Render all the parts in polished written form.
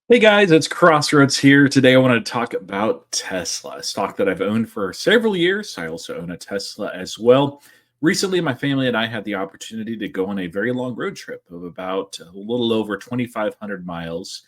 Hey guys, it's Crossroads here. Today I want to talk about Tesla, a stock that I've owned for several years. I also own a Tesla as well. Recently, my family and I had the opportunity to go on a very long road trip of about a little over 2,500 miles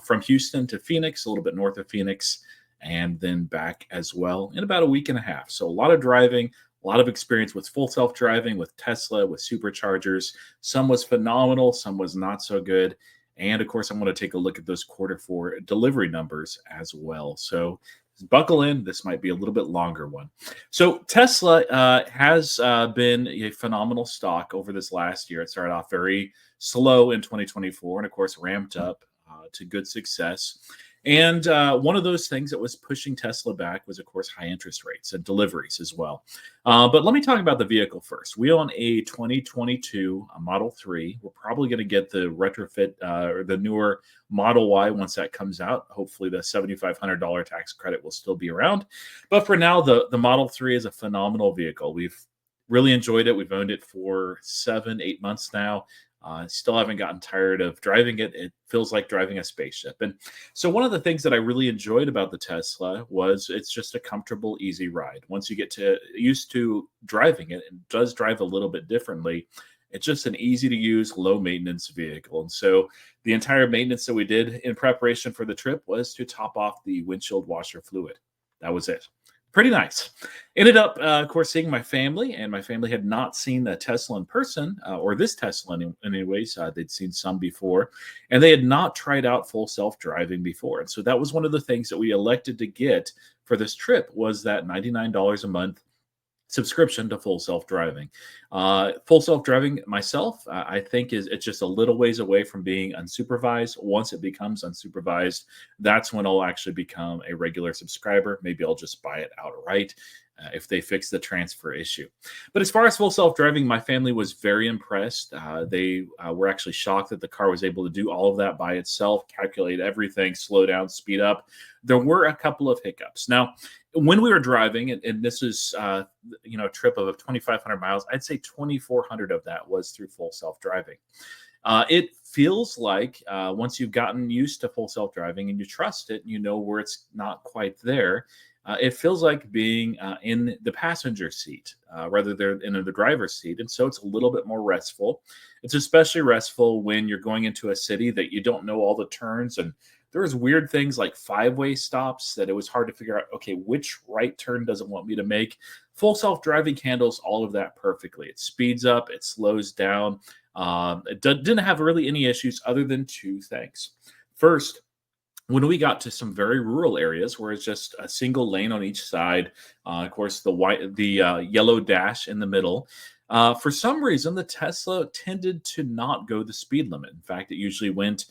from Houston to Phoenix, a little bit north of Phoenix, and then back as well in about a week and a half. So, a lot of driving, a lot of experience with full self driving, with Tesla, with superchargers. Some was phenomenal, some was not so good. And of course, I'm going to take a look at those quarter four delivery numbers as well. So buckle in. This might be a little bit longer one. So Tesla has been a phenomenal stock over this last year. It started off very slow in 2024 and of course ramped up to good success. And one of those things that was pushing Tesla back was, of course, high interest rates and deliveries as well. But let me talk about the vehicle first. We own a 2022 Model 3. We're probably going to get the retrofit or the newer Model Y once that comes out. Hopefully, the $7,500 tax credit will still be around. But for now, the Model 3 is a phenomenal vehicle. We've really enjoyed it. We've owned it for 7, 8 months now. Still haven't gotten tired of driving it. It feels like driving a spaceship. And so, one of the things that I really enjoyed about the Tesla was it's just a comfortable, easy ride. Once you get to used to driving it, it does drive a little bit differently. It's just an easy to use, low maintenance vehicle. And so, the entire maintenance that we did in preparation for the trip was to top off the windshield washer fluid. That was it. Pretty nice. Ended up, of course, seeing my family, and my family had not seen a Tesla in person, or this Tesla, anyways. They'd seen some before, and they had not tried out full self-driving before. And so that was one of the things that we elected to get for this trip was that $99 a month subscription to full self-driving. Full self-driving myself, I think is it's just a little ways away from being unsupervised. Once it becomes unsupervised, that's when I'll actually become a regular subscriber. Maybe I'll just buy it outright if they fix the transfer issue. But as far as full self-driving, my family was very impressed. They were actually shocked that the car was able to do all of that by itself, calculate everything, slow down, speed up. There were a couple of hiccups. Now, when we were driving, and this is a trip of 2,500 miles, I'd say 2,400 of that was through full self-driving. It feels like once you've gotten used to full self-driving and you trust it, you know where it's not quite there. It feels like being in the passenger seat rather than in the driver's seat. And so it's a little bit more restful. It's especially restful when you're going into a city that you don't know all the turns. And there's weird things like five-way stops that it was hard to figure out, okay, which right turn does it want me to make? Full self-driving handles all of that perfectly. It speeds up, it slows down. Didn't have really any issues other than two things. First, when we got to some very rural areas where it's just a single lane on each side, of course, the yellow dash in the middle. For some reason, the Tesla tended to not go the speed limit. In fact, it usually went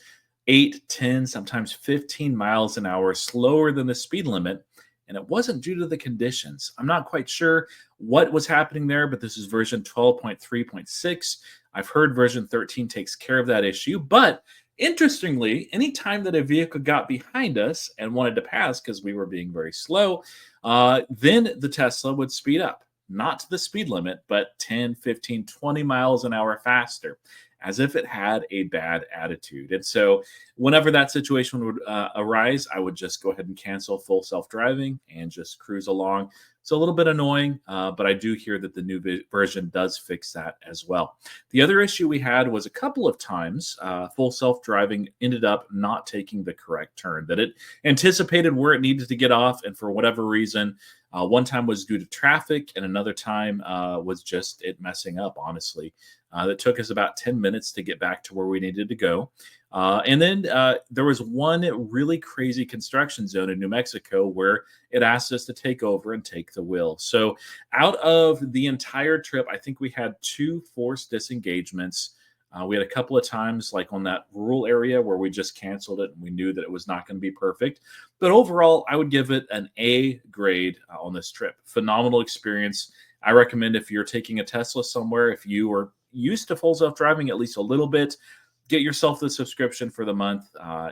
8, 10, sometimes 15 miles an hour slower than the speed limit. And it wasn't due to the conditions. I'm not quite sure what was happening there, but this is version 12.3.6. I've heard version 13 takes care of that issue. But interestingly, anytime that a vehicle got behind us and wanted to pass because we were being very slow, then the Tesla would speed up, not to the speed limit, but 10, 15, 20 miles an hour faster, as if it had a bad attitude. And so, whenever that situation would arise, I would just go ahead and cancel full self driving and just cruise along. It's a little bit annoying, but I do hear that the new version does fix that as well. The other issue we had was a couple of times full self driving ended up not taking the correct turn, that it anticipated where it needed to get off, and for whatever reason, one time was due to traffic, and another time was just it messing up, honestly. That took us about 10 minutes to get back to where we needed to go. And then there was one really crazy construction zone in New Mexico where it asked us to take over and take the wheel. So out of the entire trip, I think we had 2 forced disengagements. We had a couple of times, like on that rural area, where we just canceled it and we knew that it was not going to be perfect. But overall, I would give it an A grade on this trip. Phenomenal experience. I recommend if you're taking a Tesla somewhere, if you are used to full self-driving at least a little bit, get yourself the subscription for the month.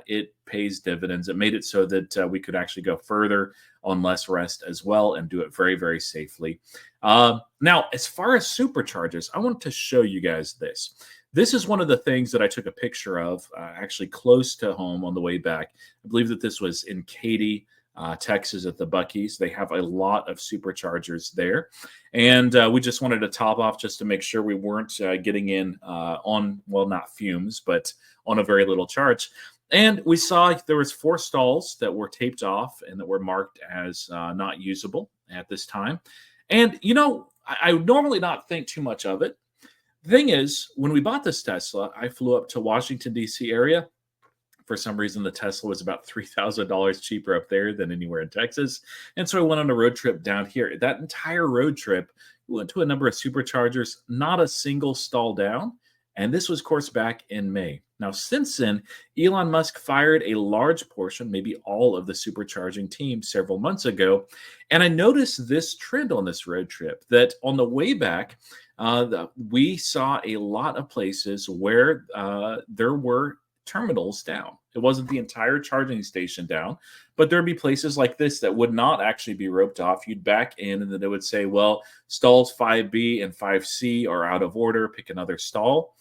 It pays dividends. It made it so that we could actually go further on less rest as well and do it very, very safely. Now, as far as superchargers, I want to show you guys this. This is one of the things that I took a picture of actually close to home on the way back. I believe that this was in Katy, Texas at the Bucky's. They have a lot of superchargers there. And we just wanted to top off just to make sure we weren't getting in on, well, not fumes, but on a very little charge. And we saw there was 4 stalls that were taped off and that were marked as not usable at this time. And, I would normally not think too much of it. The thing is, when we bought this Tesla, I flew up to Washington, D.C. area. For some reason, the Tesla was about $3,000 cheaper up there than anywhere in Texas. And so I went on a road trip down here. That entire road trip, we went to a number of superchargers, not a single stall down. And this was, of course, back in May. Now, since then, Elon Musk fired a large portion, maybe all of the supercharging team several months ago. And I noticed this trend on this road trip that on the way back, we saw a lot of places where there were terminals down. It wasn't the entire charging station down, but there'd be places like this that would not actually be roped off. You'd back in, and then they would say, well, stalls 5B and 5C are out of order, pick another stall.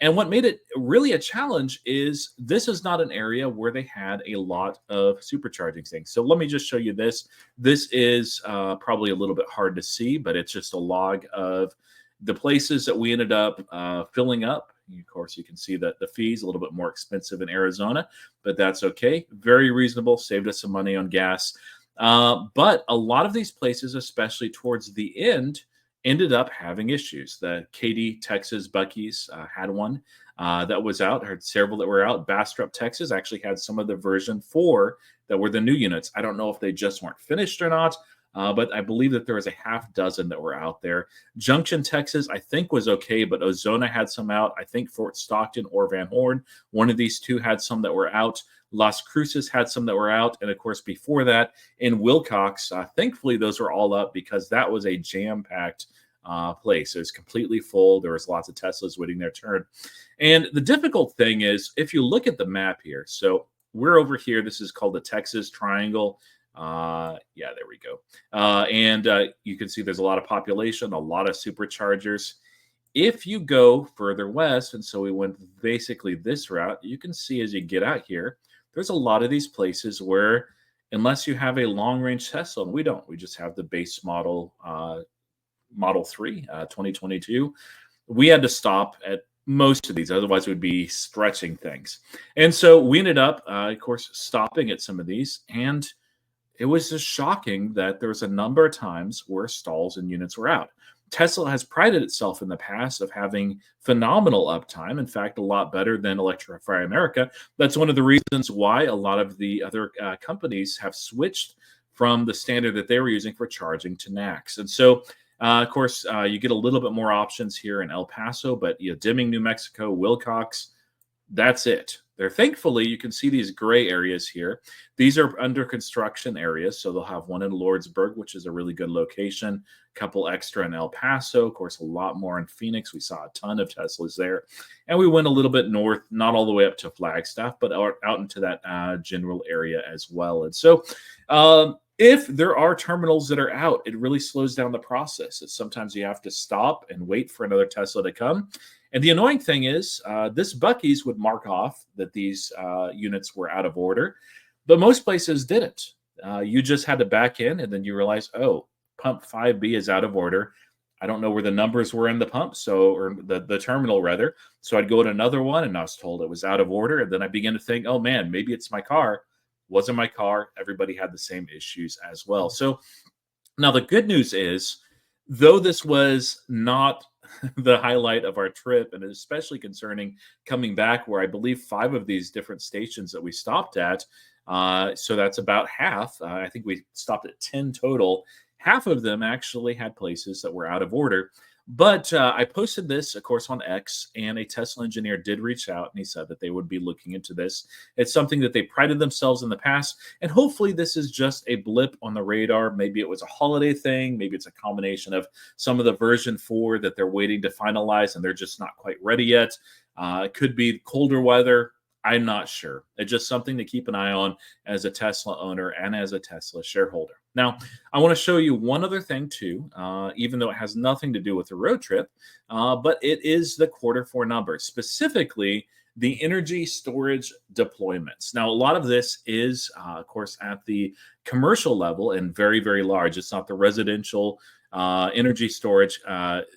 And what made it really a challenge is this is not an area where they had a lot of supercharging things. So let me just show you this. This is probably a little bit hard to see, but it's just a log of the places that we ended up filling up. Of course, you can see that the fees a little bit more expensive in Arizona, but that's okay. Very reasonable, saved us some money on gas. But a lot of these places, especially towards the end, ended up having issues. The Katy, Texas Bucky's had one that was out. I heard several that were out. Bastrop, Texas actually had some of the version 4 that were the new units. I don't know if they just weren't finished or not, but I believe that there was a half dozen that were out there. Junction, Texas, I think was okay, but Ozona had some out. I think Fort Stockton or Van Horn, one of these two had some that were out. Las Cruces had some that were out. And of course, before that, in Wilcox, thankfully, those were all up because that was a jam-packed place. It was completely full. There was lots of Teslas waiting their turn. And the difficult thing is, if you look at the map here, so we're over here. This is called the Texas Triangle. Yeah, there we go. And you can see there's a lot of population, a lot of superchargers. If you go further west, and so we went basically this route, you can see as you get out here, there's a lot of these places where, unless you have a long-range Tesla, and we don't, we just have the base model Model 3, 2022, we had to stop at most of these. Otherwise, it would be stretching things. And so we ended up, of course, stopping at some of these. And it was just shocking that there was a number of times where stalls and units were out. Tesla has prided itself in the past of having phenomenal uptime. In fact, a lot better than Electrify America. That's one of the reasons why a lot of the other companies have switched from the standard that they were using for charging to NACS. And so, of course, you get a little bit more options here in El Paso, but Deming, New Mexico, Wilcox, that's it. Thankfully, you can see these gray areas here. These are under construction areas. So they'll have one in Lordsburg, which is a really good location, a couple extra in El Paso, of course, a lot more in Phoenix. We saw a ton of Teslas there. And we went a little bit north, not all the way up to Flagstaff, but out into that general area as well. And so if there are terminals that are out, it really slows down the process. Sometimes you have to stop and wait for another Tesla to come. And the annoying thing is, this Bucky's would mark off that these units were out of order, but most places didn't. You just had to back in, and then you realize, oh, pump 5B is out of order. I don't know where the numbers were in the pump, or the terminal rather. So I'd go to another one, and I was told it was out of order. And then I began to think, oh man, maybe it's my car. Wasn't my car. Everybody had the same issues as well. So now the good news is, though this was not the highlight of our trip, and especially concerning coming back, where I believe 5 of these different stations that we stopped at, so that's about half. I think we stopped at 10 total. Half of them actually had places that were out of order. But I posted this, of course, on X, and a Tesla engineer did reach out, and he said that they would be looking into this. It's something that they prided themselves in the past, and hopefully this is just a blip on the radar. Maybe it was a holiday thing. Maybe it's a combination of some of the version 4 that they're waiting to finalize, and they're just not quite ready yet. It could be colder weather. I'm not sure. It's just something to keep an eye on as a Tesla owner and as a Tesla shareholder. Now, I want to show you one other thing too, even though it has nothing to do with the road trip, but it is the quarter four numbers, specifically the energy storage deployments. Now, a lot of this is, of course, at the commercial level and very, very large. It's not the residential energy storage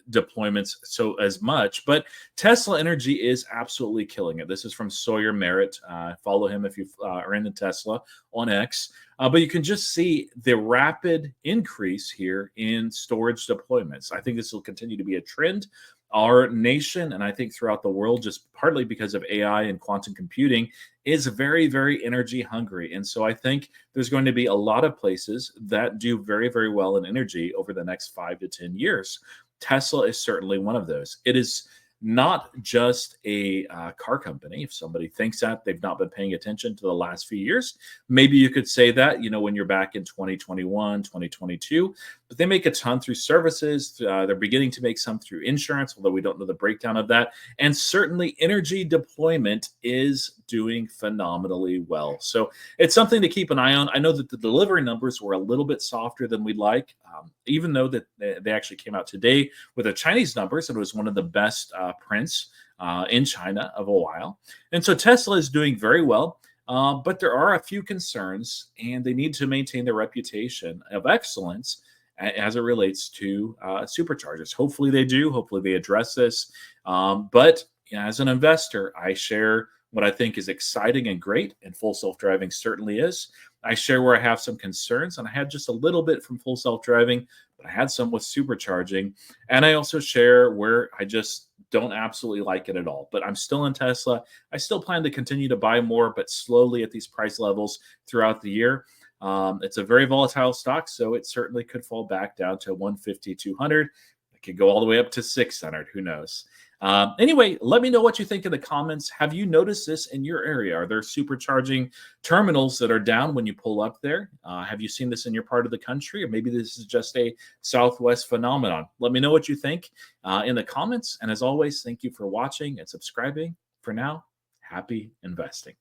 deployments so as much, but Tesla Energy is absolutely killing it. This is from Sawyer Merritt. Follow him if you are into Tesla on X. But you can just see the rapid increase here in storage deployments. I think this will continue to be a trend. Our nation, and I think throughout the world, just partly because of AI and quantum computing, is very, very energy hungry. And so I think there's going to be a lot of places that do very, very well in energy over the next 5 to 10 years. Tesla is certainly one of those. It is not just a car company. If somebody thinks that, they've not been paying attention to the last few years. Maybe you could say that, when you're back in 2021, 2022, but they make a ton through services. They're beginning to make some through insurance, although we don't know the breakdown of that. And certainly energy deployment is doing phenomenally well. So it's something to keep an eye on. I know that the delivery numbers were a little bit softer than we'd like, even though that they actually came out today with the Chinese numbers. It was one of the best prints in China of a while. And so Tesla is doing very well. But there are a few concerns, and they need to maintain their reputation of excellence as it relates to superchargers. Hopefully they do. Hopefully they address this. But as an investor, I share what I think is exciting and great, and full self-driving certainly is. I share where I have some concerns, and I had just a little bit from full self-driving, but I had some with supercharging. And I also share where I just don't absolutely like it at all. But I'm still in Tesla. I still plan to continue to buy more, but slowly at these price levels throughout the year. It's a very volatile stock, so it certainly could fall back down to 150, 200. It could go all the way up to 600. Who knows? Anyway, let me know what you think in the comments. Have you noticed this in your area? Are there supercharging terminals that are down when you pull up there? Have you seen this in your part of the country? Or maybe this is just a Southwest phenomenon. Let me know what you think in the comments. And as always, thank you for watching and subscribing. For now, happy investing.